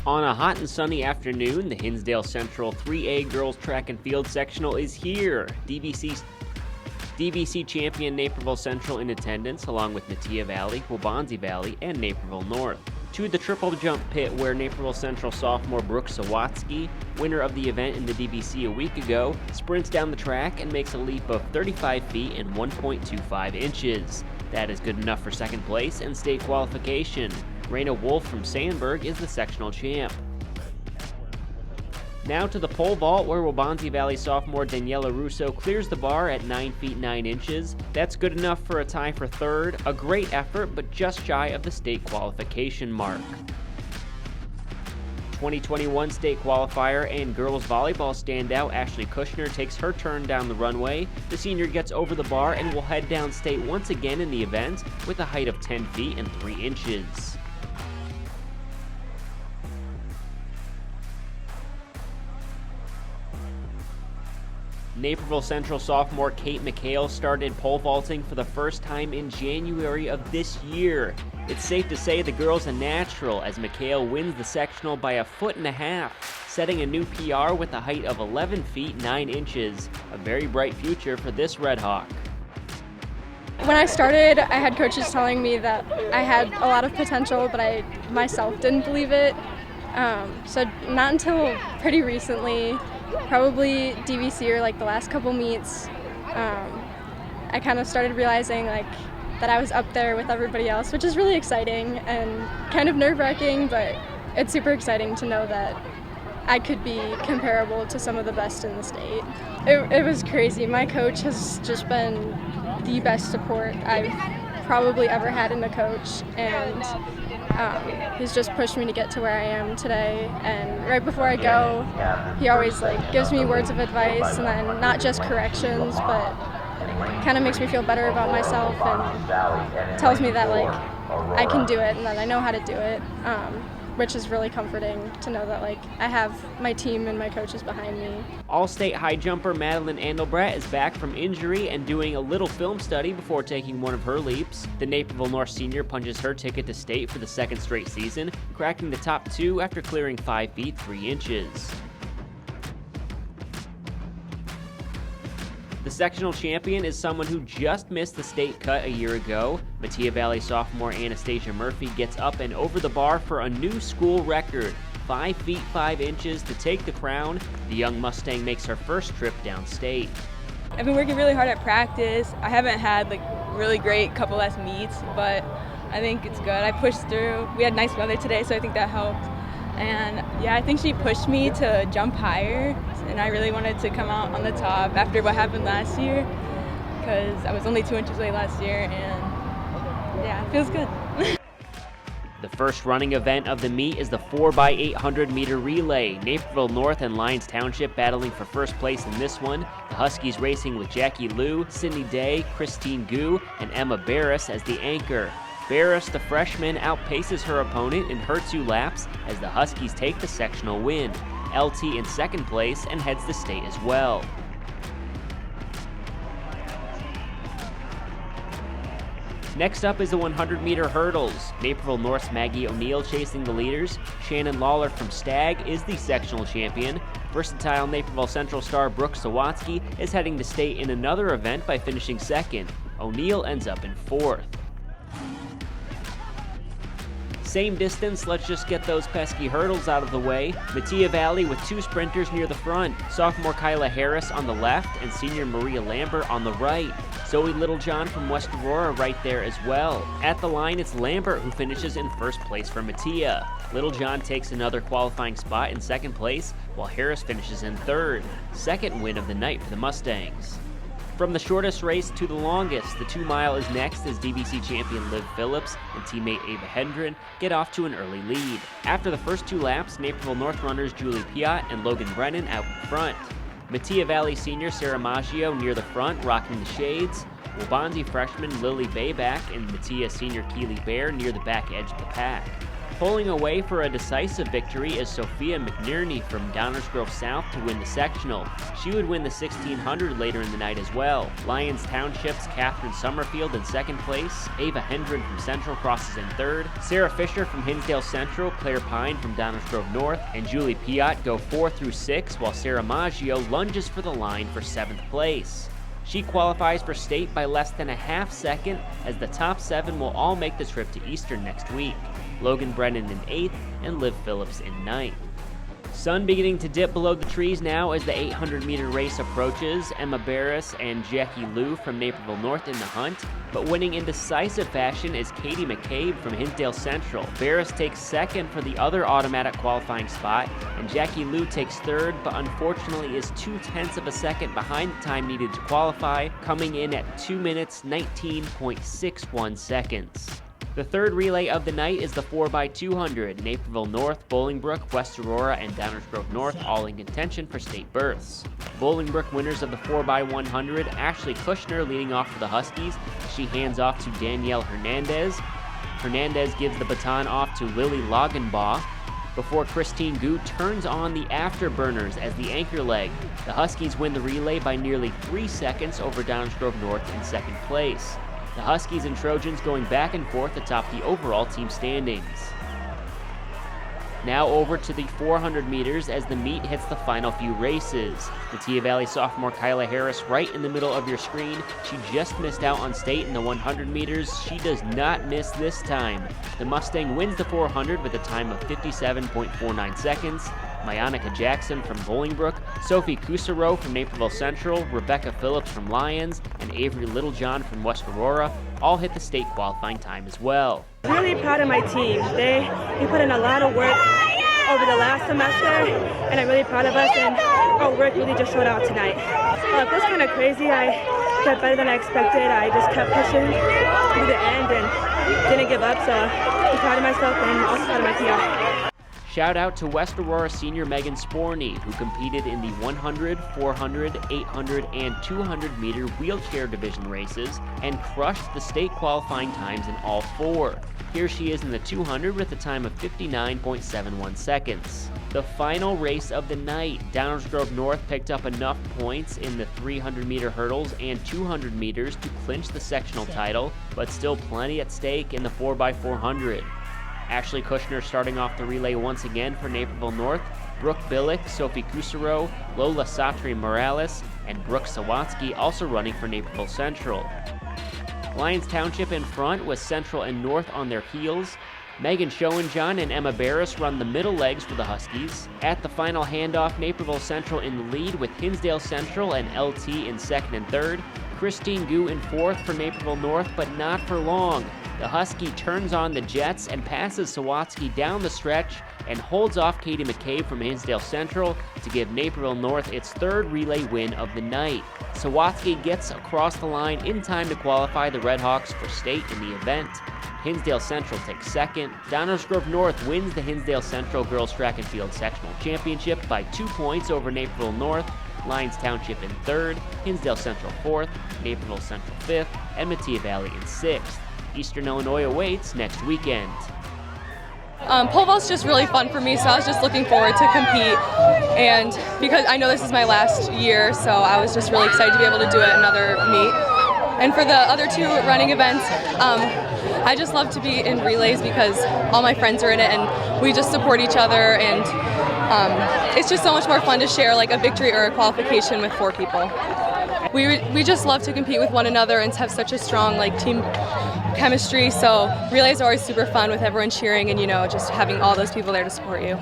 On a hot and sunny afternoon, the Hinsdale Central 3A girls track and field sectional is here. DVC champion Naperville Central in attendance, along with Metea Valley, Waubonsie Valley, and Naperville North. To the triple jump pit where Naperville Central sophomore Brooke Sawatzky, winner of the event in the DVC a week ago, sprints down the track and makes a leap of 35 feet and 1.25 inches. That is good enough for second place and state qualification. Raina Wolf from Sandburg is the sectional champ. Now to the pole vault, where Waubonsie Valley sophomore Daniella Russo clears the bar at 9 feet 9 inches. That's good enough for a tie for third. A great effort, but just shy of the state qualification mark. 2021 state qualifier and girls volleyball standout Ashley Kushner takes her turn down the runway. The senior gets over the bar and will head down state once again in the event with a height of 10 feet and 3 inches. Naperville Central sophomore Kate Mchale started pole vaulting for the first time in January of this year. It's safe to say the girl's a natural as Mchale wins the sectional by 1.5 feet, setting a new PR with a height of 11 feet 9 inches. A very bright future for this Red Hawk. When I started, I had coaches telling me that I had a lot of potential, but I myself didn't believe it. So not until pretty recently, probably DVC or like the last couple meets, I kind of started realizing that I was up there with everybody else, which is really exciting and kind of nerve-wracking, but it's super exciting to know that I could be comparable to some of the best in the state. It was crazy. My coach has just been the best support I've probably ever had in a coach, and he's just pushed me to get to where I am today. And right before I go, he always gives me words of advice, and then not just corrections, but kind of makes me feel better about myself and tells me that I can do it and that I know how to do it, which is really comforting to know that I have my team and my coaches behind me. All-state high jumper Madeline Andelbrat is back from injury and doing a little film study before taking one of her leaps. The Naperville North senior punches her ticket to state for the second straight season, cracking the top 2 after clearing 5 feet 3 inches. The sectional champion is someone who just missed the state cut a year ago. Metea Valley sophomore Anastasia Murphy gets up and over the bar for a new school record, 5 feet 5 inches to take the crown. The young Mustang makes her first trip downstate. I've been working really hard at practice. I haven't had really great couple last meets, but I think it's good. I pushed through. We had nice weather today, so I think that helped. And yeah, I think she pushed me to jump higher, and I really wanted to come out on the top after what happened last year, because I was only 2 inches away last year, and yeah, it feels good. The first running event of the meet is the 4x800 meter relay. Naperville North and Lyons Township battling for first place in this one. The Huskies racing with Jackie Liu, Sydney Day, Christine Gu, and Emma Barris as the anchor. Barris, the freshman, outpaces her opponent in her 2 laps as the Huskies take the sectional win. LT in second place and heads to state as well. Next up is the 100-meter hurdles. Naperville North's Maggie O'Neill chasing the leaders. Shannon Lawler from Stagg is the sectional champion. Versatile Naperville Central star Brooke Sawatzky is heading to state in another event by finishing second. O'Neill ends up in fourth. Same distance, let's just get those pesky hurdles out of the way. Metea Valley with 2 sprinters near the front. Sophomore Kyla Harris on the left and senior Maria Lambert on the right. Zoe Littlejohn from West Aurora right there as well. At the line, it's Lambert who finishes in first place for Metea. Littlejohn takes another qualifying spot in second place, while Harris finishes in third. Second win of the night for the Mustangs. From the shortest race to the longest, the 2-mile is next as DVC champion Liv Phillips and teammate Ava Hendren get off to an early lead. After the first 2 laps, Naperville North runners Julie Piat and Logan Brennan out in front. Metea Valley senior Sarah Maggio near the front, rocking the shades. Waubonsie freshman Lily Bayback and Metea senior Keely Bear near the back edge of the pack. Pulling away for a decisive victory is Sophia McNerney from Downers Grove South to win the sectional. She would win the 1600 later in the night as well. Lyons Township's Catherine Summerfield in second place. Ava Hendren from Central crosses in third. Sarah Fisher from Hinsdale Central, Claire Pine from Downers Grove North, and Julie Piot go 4 through 6, while Sarah Maggio lunges for the line for 7th place. She qualifies for state by less than a half second, as the top 7 will all make the trip to Eastern next week. Logan Brennan in 8th and Liv Phillips in 9th. Sun beginning to dip below the trees now as the 800-meter race approaches. Emma Barris and Jackie Liu from Naperville North in the hunt, but winning in decisive fashion is Katie McCabe from Hinsdale Central. Barris takes second for the other automatic qualifying spot, and Jackie Liu takes third, but unfortunately is 0.2 of a second behind the time needed to qualify, coming in at 2 minutes 19.61 seconds. The third relay of the night is the 4x200. Naperville North, Bolingbrook, West Aurora, and Downers Grove North all in contention for state berths. Bolingbrook winners of the 4x100, Ashley Kushner leading off for the Huskies. She hands off to Danielle Hernandez. Hernandez gives the baton off to Lily Logenbaugh before Christine Gu turns on the afterburners as the anchor leg. The Huskies win the relay by nearly 3 seconds over Downers Grove North in second place. The Huskies and Trojans going back and forth atop the overall team standings. Now over to the 400 meters as the meet hits the final few races. Metea Valley sophomore Kyla Harris right in the middle of your screen. She just missed out on state in the 100 meters. She does not miss this time. The Mustang wins the 400 with a time of 57.49 seconds. Mayanika Jackson from Bolingbrook, Sophie Kusaro from Naperville Central, Rebecca Phillips from Lyons, and Avery Littlejohn from West Aurora all hit the state qualifying time as well. Really proud of my team. They put in a lot of work over the last semester, and I'm really proud of us, and our work really just showed out tonight. It was kind of crazy. I did better than I expected. I just kept pushing to the end and didn't give up, so I'm proud of myself and also proud of my PR. Shout out to West Aurora senior Megan Sporney, who competed in the 100, 400, 800, and 200 meter wheelchair division races and crushed the state qualifying times in all 4. Here she is in the 200 with a time of 59.71 seconds. The final race of the night, Downers Grove North picked up enough points in the 300 meter hurdles and 200 meters to clinch the sectional title, but still plenty at stake in the 4x400. Ashley Kushner starting off the relay once again for Naperville North, Brooke Billick, Sophie Kusaro, Lola Satri Morales, and Brooke Sawatzky also running for Naperville Central. Lyons Township in front with Central and North on their heels. Megan Schoenjohn and Emma Barris run the middle legs for the Huskies. At the final handoff, Naperville Central in the lead with Hinsdale Central and LT in second and third. Christine Gu in fourth for Naperville North, but not for long. The Husky turns on the jets and passes Sawatzky down the stretch and holds off Katie McCabe from Hinsdale Central to give Naperville North its third relay win of the night. Sawatzky gets across the line in time to qualify the Redhawks for state in the event. Hinsdale Central takes second. Downers Grove North wins the Hinsdale Central Girls Track and Field Sectional Championship by 2 points over Naperville North. Lyons Township in third, Hinsdale Central fourth, Naperville Central fifth, and Metea Valley in sixth. Eastern Illinois awaits next weekend. Pole vault's just really fun for me, so I was just looking forward to compete, and because I know this is my last year, so I was just really excited to be able to do it another meet. And for the other 2 running events, I just love to be in relays because all my friends are in it and we just support each other, and it's just so much more fun to share like a victory or a qualification with 4 people. We just love to compete with one another and have such a strong like team chemistry, so relays are always super fun with everyone cheering and just having all those people there to support you.